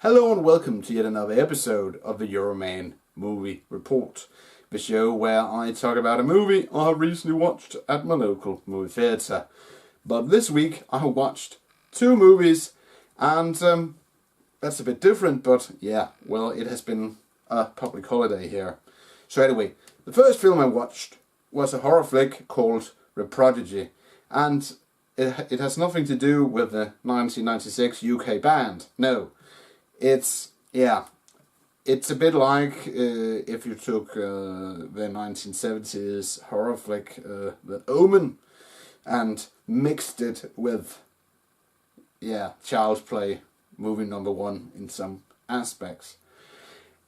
Hello and welcome to yet another episode of the Euroman Movie Report, the show where I talk about a movie I recently watched at my local movie theatre. But this week I watched two movies and that's a bit different, but yeah, well, it has been a public holiday here. So anyway, the first film I watched was a horror flick called Prodigy, and it has nothing to do with the 1996 UK band. No. It's a bit like if you took the 1970s horror flick The Omen and mixed it with Child's Play movie number one in some aspects.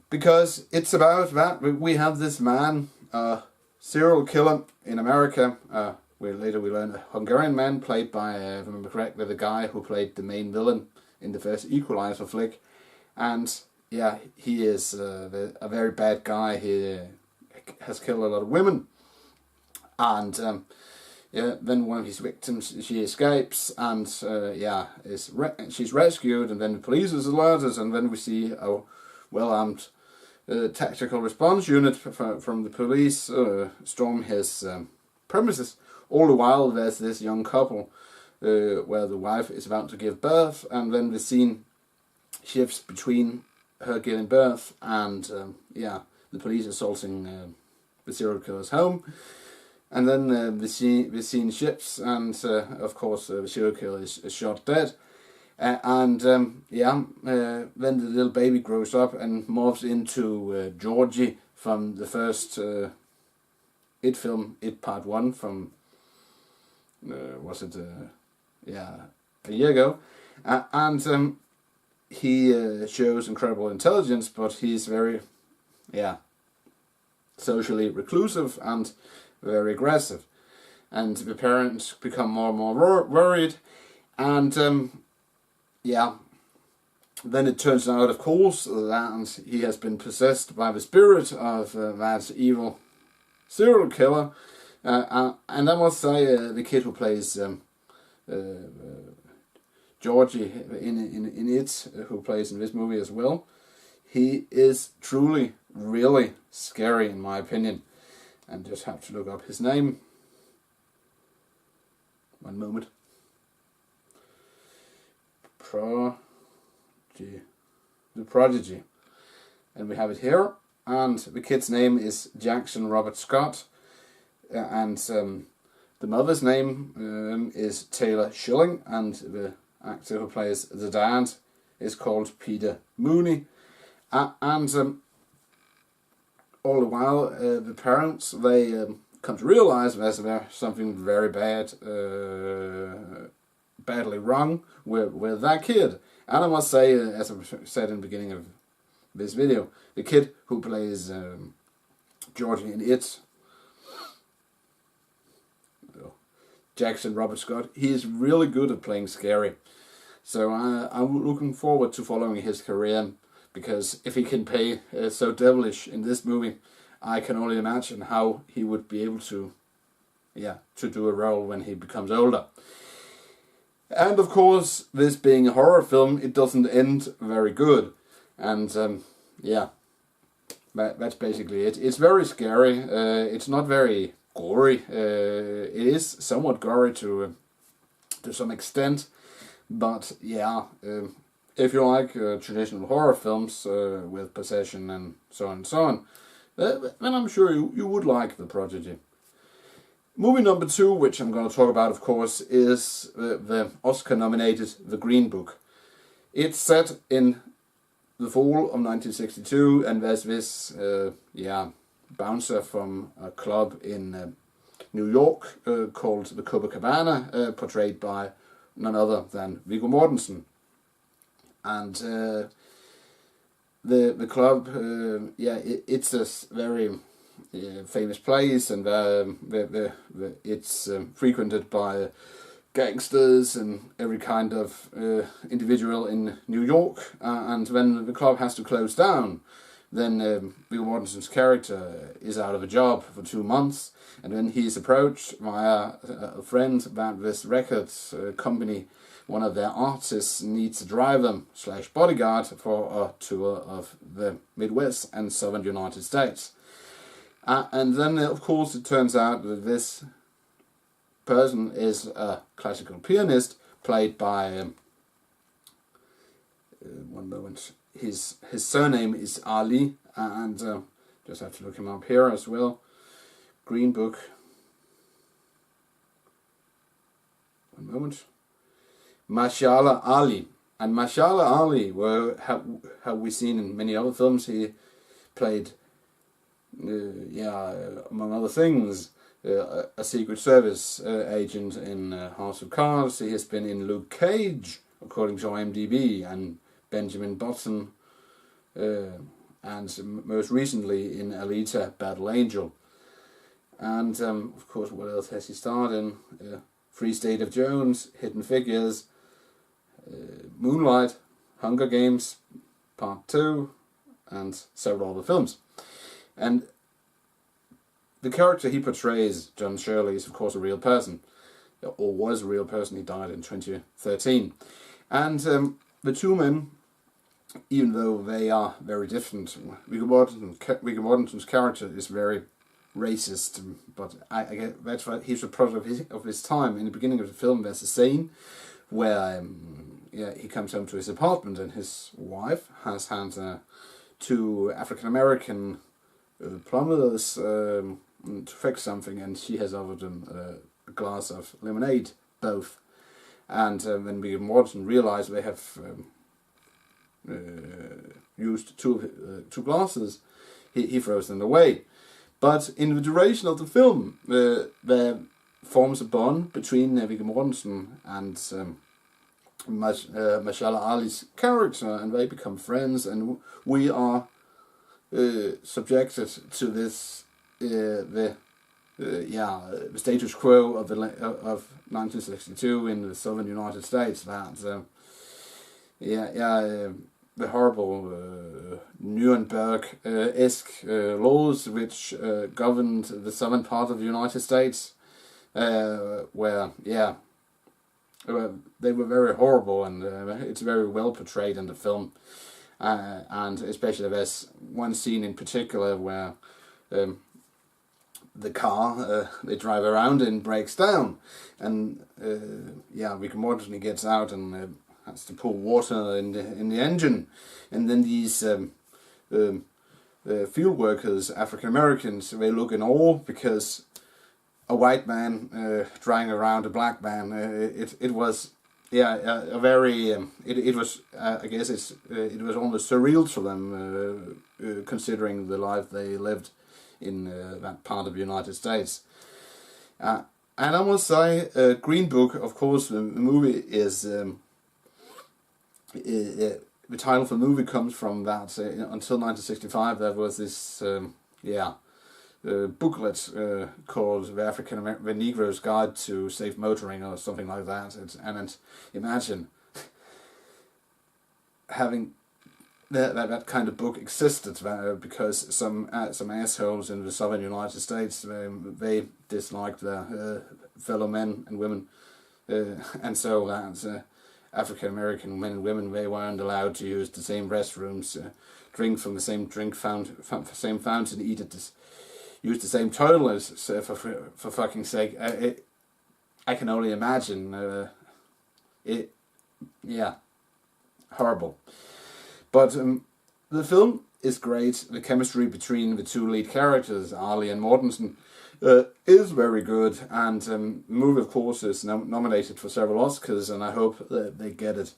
Because it's about that we have this man, serial killer in America. We learn a Hungarian man played by, if I remember correctly, the guy who played the main villain in the first Equalizer flick. And yeah, he is a very bad guy. He has killed a lot of women. And then one of his victims, she escapes, and she's rescued, and then the police is alerted, and then we see a well-armed tactical response unit from the police storm his premises. All the while there's this young couple where the wife is about to give birth, and then the scene shifts between her giving birth and the police assaulting the serial killer's home, and then the scene shifts, and of course the serial killer is shot dead, then the little baby grows up and morphs into Georgie from the first It film, It Part 1 from a year ago, and he shows incredible intelligence, but he's very, socially reclusive and very aggressive. And the parents become more and more worried, and then it turns out, of course, that he has been possessed by the spirit of that evil serial killer. And I must say, the kid who plays Georgie in it, who plays in this movie as well, he is truly, really scary in my opinion. And just have to look up his name. One moment. The Prodigy. And we have it here. And the kid's name is Jackson Robert Scott. And the mother's name is Taylor Schilling, and the actor who plays the dad is called Peter Mooney, and all the while the parents, they come to realise there's something very badly wrong with that kid. And I must say, as I said in the beginning of this video, the kid who plays Georgie in It, Jackson Robert Scott, he is really good at playing scary. So I'm looking forward to following his career, because if he can play so devilish in this movie, I can only imagine how he would be able to do a role when he becomes older. And of course, this being a horror film, it doesn't end very good. And that's basically it. It's very scary. It's not very gory. It is somewhat gory to some extent. But if you like traditional horror films with possession and so on, then I'm sure you would like The Prodigy. Movie number 2, which I'm going to talk about, of course, is the Oscar-nominated The Greenbook. It's set in the fall of 1962, and there's this bouncer from a club in New York called the Copacabana, portrayed by none other than Viggo Mortensen. And the club, it's a very famous place, and it's frequented by gangsters and every kind of individual in New York. And when the club has to close down, then Viggo Mortensen's character is out of a job for 2 months, and then he's approached via a friend that this records company one of their artists needs to drive them / bodyguard for a tour of the Midwest and Southern United States. And then, of course, it turns out that this person is a classical pianist played by, one moment, his surname is Ali, and just have to look him up here as well. Greenbook. One moment. Mashallah Ali. And Mashallah Ali have we seen in many other films. He played, among other things, a Secret Service agent in House of Cards. He has been in Luke Cage, according to IMDb, and Benjamin Button, and most recently in Alita: Battle Angel. And of course, what else has he starred in? Free State of Jones, Hidden Figures, Moonlight, Hunger Games Part 2, and several other films. And the character he portrays, John Shirley, is of course a real person, or was a real person. He died in 2013. And the two men, even though they are very different, Viggo Mortensen's character is very racist, but I get that's why he's a product of his time. In the beginning of the film, there's a scene where he comes home to his apartment, and his wife has had 2 African American plumbers to fix something, and she has offered them a glass of lemonade, both. And when Viggo Mortensen realized they have used two glasses, he throws them away. But in the duration of the film, there forms a bond between Viggo Mortensen and Mashallah Ali's character, and they become friends, and we are subjected to this the status quo of 1962 in the southern United States. That the horrible Nuremberg-esque laws which governed the southern part of the United States, where they were very horrible, and it's very well portrayed in the film. And especially there's one scene in particular where the car they drive around in breaks down, and Viggo Mortensen gets out and has to pour water in the engine, and then these field workers, African Americans, they look in awe because a white man driving around a black man. It was a very it was I guess it was almost surreal to them, considering the life they lived in that part of the United States. And I must say, Greenbook, of course, the movie is the title for the movie comes from that. Until 1965, there was this booklet called the Negro's Guide to Safe Motoring, or something like that. And imagine having that kind of book existed, because some assholes in the southern United States, they disliked their fellow men and women, and so that African American men and women, they weren't allowed to use the same restrooms, drink from the same same fountain, use the same toilet, for fucking sake. I can only imagine. Horrible. But the film is great. The chemistry between the two lead characters, Ali and Mortensen, is very good. And the movie, of course, is nominated for several Oscars, and I hope that they get it,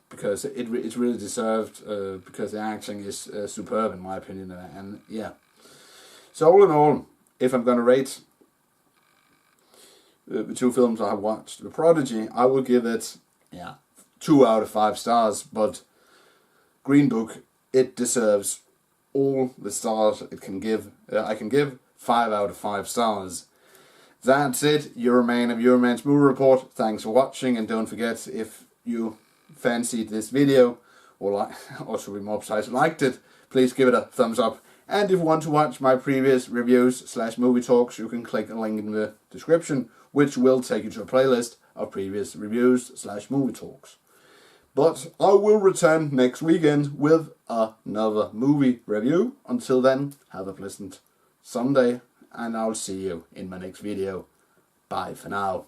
because it's really deserved, because the acting is superb, in my opinion. And so all in all, if I'm going to rate the two films I have watched, The Prodigy, I will give it 2 out of 5 stars, but Greenbook, it deserves all the stars it can give. I can give 5 out of 5 stars. That's it, Euroman of Euroman's Movie Report. Thanks for watching, and don't forget, if you fancied this video, or to be more precise, liked it, please give it a thumbs up. And if you want to watch my previous reviews / movie talks, you can click a link in the description, which will take you to a playlist of previous reviews / movie talks. But I will return next weekend with another movie review. Until then, have a pleasant Sunday, and I'll see you in my next video. Bye for now.